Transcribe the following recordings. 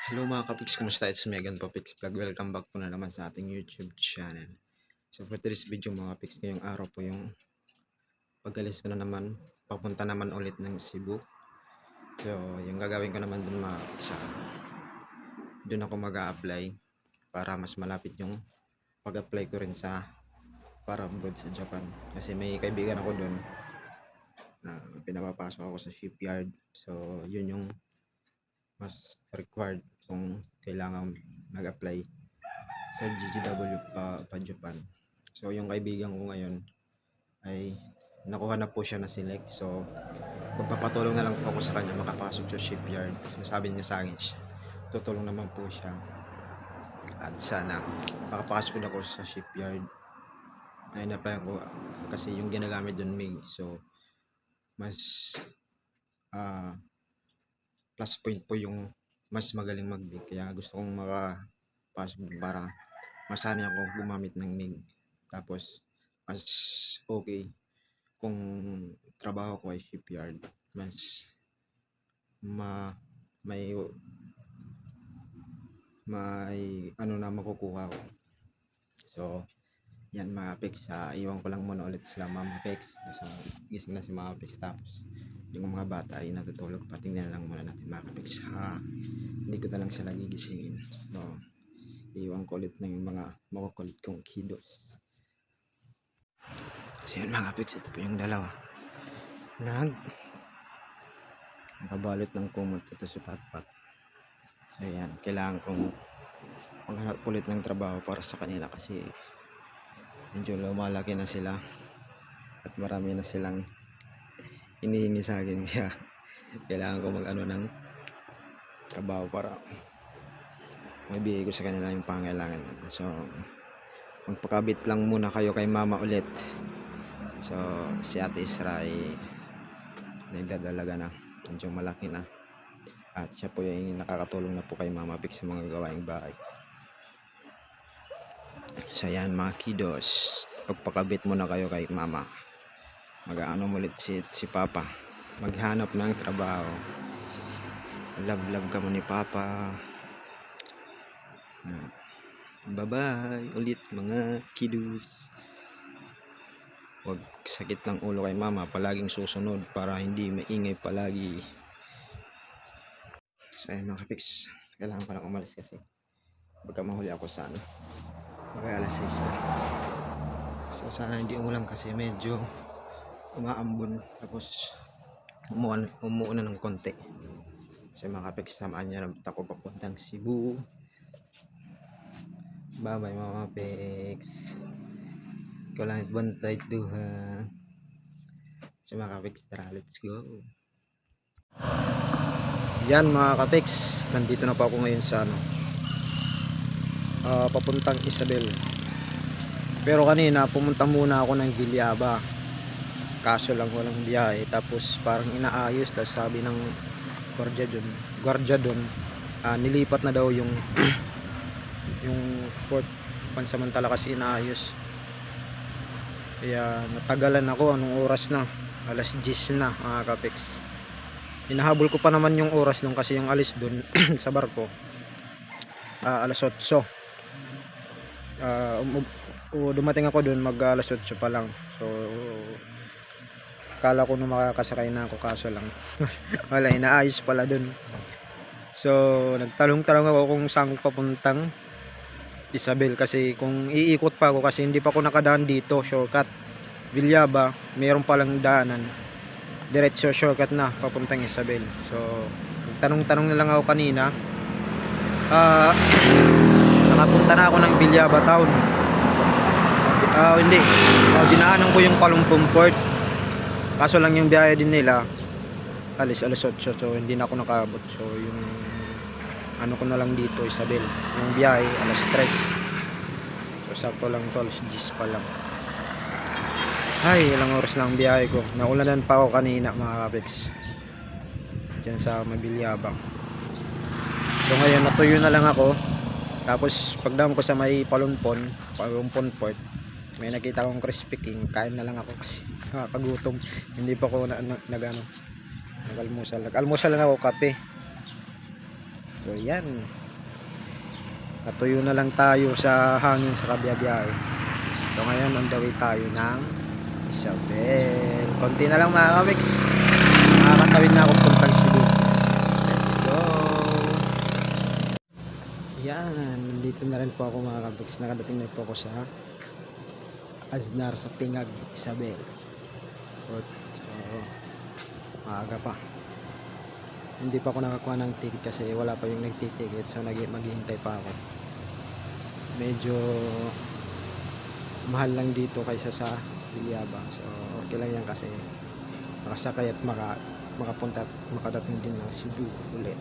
Hello mga kapiks, kumusta? It's Megan Popix Vlog. Welcome back po na naman sa ating YouTube channel. So for today's video mga kapiks, ngayong araw po yung pag-alis ko na naman, papunta naman ulit ng Cebu. So yung gagawin ko naman dun mga kapiks, dun ako mag-a-apply para mas malapit yung pag-apply ko rin sa para abroad sa Japan. Kasi may kaibigan ako dun na pinapapasok ako sa shipyard. So yun yung mas required kung kailangan mag-apply sa GGW pa Japan. So yung kaibigan ko ngayon ay nakuha na po siya na select. So magpapatulong na lang po ako sa kanya makapasok sa shipyard. Sabi niya sa akin, tutulong naman po siya. At sana makapasok na ako sa shipyard. Ay na-apply ko kasi yung ginagamit doon MIG. So mas plus point po yung mas magaling mag-MIG. Kaya gusto kong makapasok para masanay ako gumamit ng MIG. Tapos mas okay kung trabaho ko ay shipyard, mas may ano na makukuha ko. So yan mga Apex, iwan ko lang muna ulit sila Mama Apex. So gising na si Mama Apex, tapos yung mga bata ay natutulog. Patingnan lang muna natin mga Apex, hindi ko na lang sila gigisingin. So iwan ko ulit ng yung mga makukulit kong kiddos. So yun mga Apex, ito po yung dalawa nakabalot ng kumot. Ito si Patpat. So yan, kailangan kong maghanap ulit ng trabaho para sa kanila kasi medyo lumalaki na sila at marami na silang hinihingi sa akin. Kaya kailangan ko mag-ano ng trabaho para mabigay ko sa kanila yung pangailangan nila. So magpakabit lang muna kayo kay mama ulit. So si Ate Isra ay nagdadalaga na, medyo malaki na, at siya po yung nakakatulong na po kay Mama Pix sa mga gawaing bahay. So yan mga kiddos, pagpakabit muna kayo kay mama, mag-ano ulit si papa, maghanap ng trabaho. Love ka mo ni papa. Bye bye ulit mga kiddos. Huwag sakit ng ulo kay mama, palaging susunod para hindi maingay palagi. So ayun mga kapiks, kailangan ko lang umalis kasi baka mahuli ako sa alas 6 na. So sana hindi umulan kasi medyo umaambon, tapos umuuna ng konti. So mga kapiks, samaan niya na ako papuntang Cebu. Bye bye mga kapiks, ikaw lang bantay duha. So mga kapiks, tara, let's go. Yan mga kapiks, nandito na po ako ngayon sa papuntang Isabel. Pero kanina pumunta muna ako ng Villaba, kaso lang walang biyahe. Tapos parang inaayos, tapos sabi ng gwardiya dun, nilipat na daw yung yung port pansamantala kasi inaayos. Kaya natagalan ako. Anong oras na? Alas 10 na mga kapiks. Hinahabol ko pa naman yung oras nung kasi yung alis dun sa barko alas 8. Dumating ako dun mag alas 8 pa lang. So kala ko na makakasakay na ako, kaso lang wala, inaayos pala dun. So nagtalong-talong ako kung saan papuntang Isabel, kasi kung iikot pa ako, kasi hindi pa ako nakadaan dito shortcut Villaba, mayroon palang daanan diretso shortcut na papuntang Isabel. So tanong-tanong na lang ako kanina. Nakapunta na ako ng Villaba town. Hindi, dinaanan ko yung Kalumpong Port, kaso lang yung biyahe din nila alas 8, so hindi na ako nakaabot. So yung ano ko na lang dito Isabel, yung biyahe alas 3. So sakto lang to, alas 10 pa lang. Ay, ilang oras lang biyahe ko. Naulanan pa ako kanina mga kapiks dyan sa Villaba. So ngayon natuyo na lang ako. Tapos pagdam ko sa may Palumpon Port, may nakita akong crispy king. Kain na lang ako kasi pagutom. Hindi pa ako nag-almusal lang ako, kape. So yan. Natuyo na lang tayo sa hangin sa kabiyabiyahe. So ngayon on the way tayo ng Isabel. Konti na lang mga kawiks. Makakatawid na akong puntang Cebu. Let's go. Yan. Nandito na rin po ako mga kawiks. Nakadating na po ako sa Aznar sa Pingag, Isabel. So maaga pa. Hindi pa ako nakakuha ng ticket kasi wala pa yung nagtiticket, so maghihintay pa ako. Medyo mahal lang dito kaysa sa Bilyaba, so okay lang yan kasi makasakay at makapunta at makadating din ng Cebu ulit.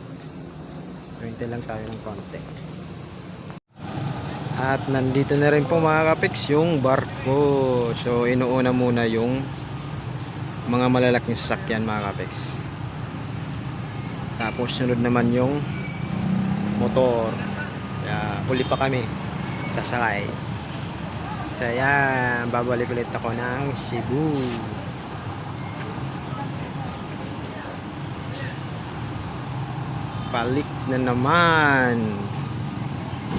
So hintay lang tayo ng konti. At nandito na rin po mga kapiks yung barko. So inuuna muna yung mga malalaking sasakyan mga kapiks. Tapos sunod naman yung motor. Kaya huli pa kami sasakay. So yan, babalik ulit ako ng Cebu. Balik na naman.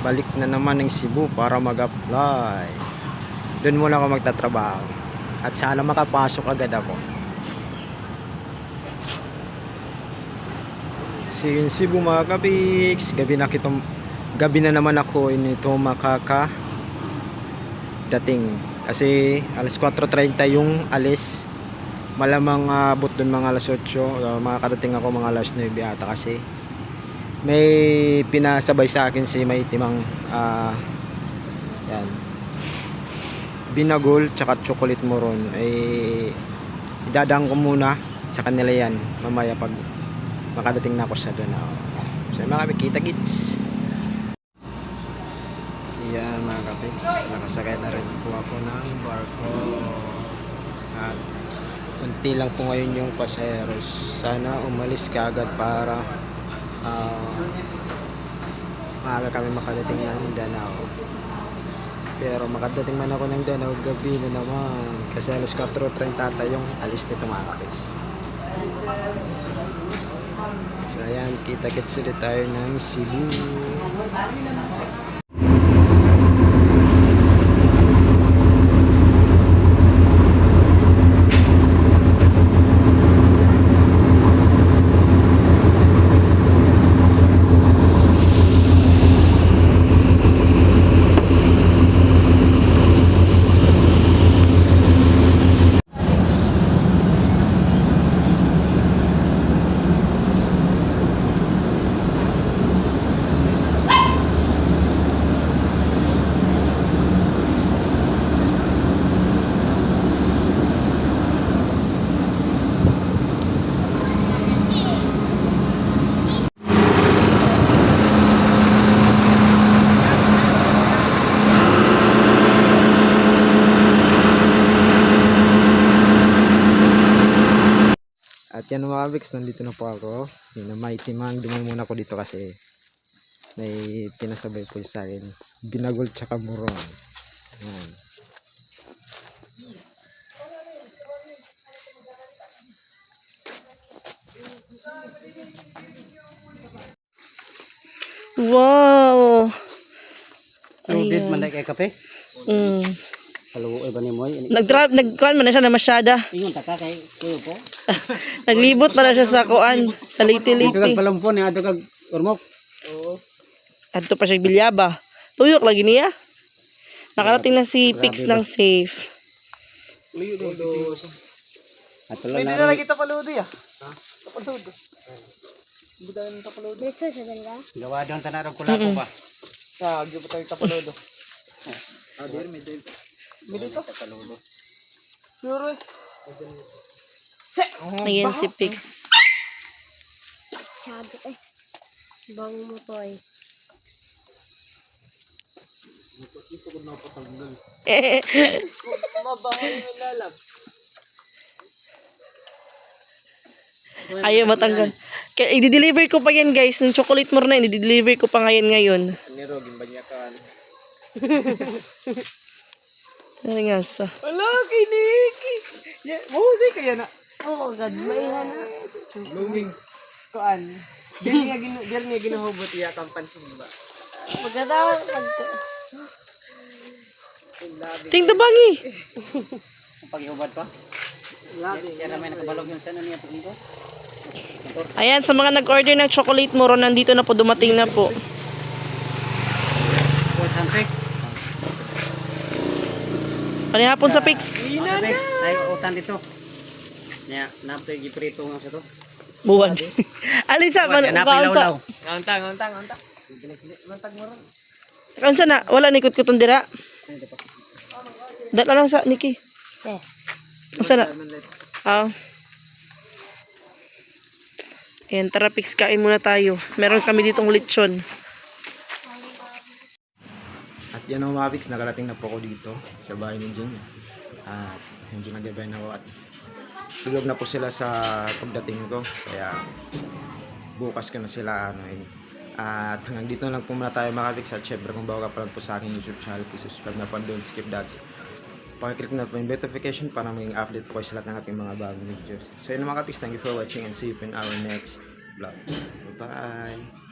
Balik na naman ng Cebu para mag-apply. Doon muna ako magtatrabaho. At sana makapasok agad ako. See you in Cebu mga kapiks. Gabi na naman ako nito dating kasi alas 4:30 yung alis. Malamang abot dun mga alas 8. Makakadating ako mga alas 9 ata kasi may pinasabay sa akin si Maitimang yan, binagol tsaka chocolate moron. Idadaan ko muna sa kanila yan mamaya pag makadating na ako sa Danao. So mga kita kits. Yan mga kapiks, nakasakay na rin po ako ng barko. At kunti lang po ngayon yung pasaheros. Sana umalis ka agad para maaga kami makadating ng Danao. Pero makadating man ako ng Danao, gabi na naman. Kasi alas 4:30 yung alis nito mga kapiks. So ayan, kita-kits ulit tayo ng Cebu. At yan mga kapiks, nandito na po ako. Maitimang, dumaan muna ako dito kasi may pinasabay po sa akin. Binagol tsaka moron. Ayan. Wow! Loaded man kay kape. Mm. Kaluoy ba ni mo? Nagkuhan man na siya na masyada. Ingon ta ka kay kuyo po. Naglibot man na siya sa kuan, sa Dito kag liti-liti. palampon ni adto kag urmok. Oo. Adto pa siya Bilyaba. Tuyok lagi niya. Nakarating na si Pix ng safe. Ato lang na. kita paludo ya. Paludo. Budan ta paludo. Dito sa dalawa. Gawa doon tanarog kulako pa. Sa agyo pa tayo paludo. Dir may dil. Dito. Sure. Ayan si Pix. Sabi eh. Bang mo to eh. Ayaw matanggal. Kaya i-deliver ko pa yan guys. Yung chocolate mo na i-deliver ko pa ngayon. Nero gimbanyakan. Ano nga sa? Ala kay Nikki. Mahusay kaya na. Oo, God. Maihan na. Blooming. Kuan. Dili nga ginuhubot iya kang pansin ba? Pagkatapos, Ting tabangi. Paghubad pa. Yan naman nakabalog yung sana niya pagin ko. Ayan, sa mga nag-order ng chocolate moro, nandito na po, dumating na po. What handshake? Panihapon sa Pix. Ay utan dito. Nya napay giprito nga sa to. Buwan. Alin sa man kaon sa. Kaon sa na wala ni kuton dira. Dala lang sa Niki. Unsa na? Ah. Ayan, tara Pix, kain muna tayo. Meron kami ditong lechon. At yan ang mga Pix, nakarating na po ako dito sa bahay ni Jing. At medyo nagabay na ako at tulog na po sila sa pagdating ko. Kaya bukas ko na sila At hanggang dito lang po muna tayo mga Pix. At syempre kung bago ka pa lang po sa aking YouTube channel, please subscribe na po and don't skip that. Pakiclick na po yung notification para maging update po kayo sa lahat ng ating mga bagong videos. So yun mga Pix, thank you for watching and see you in our next vlog. Bye!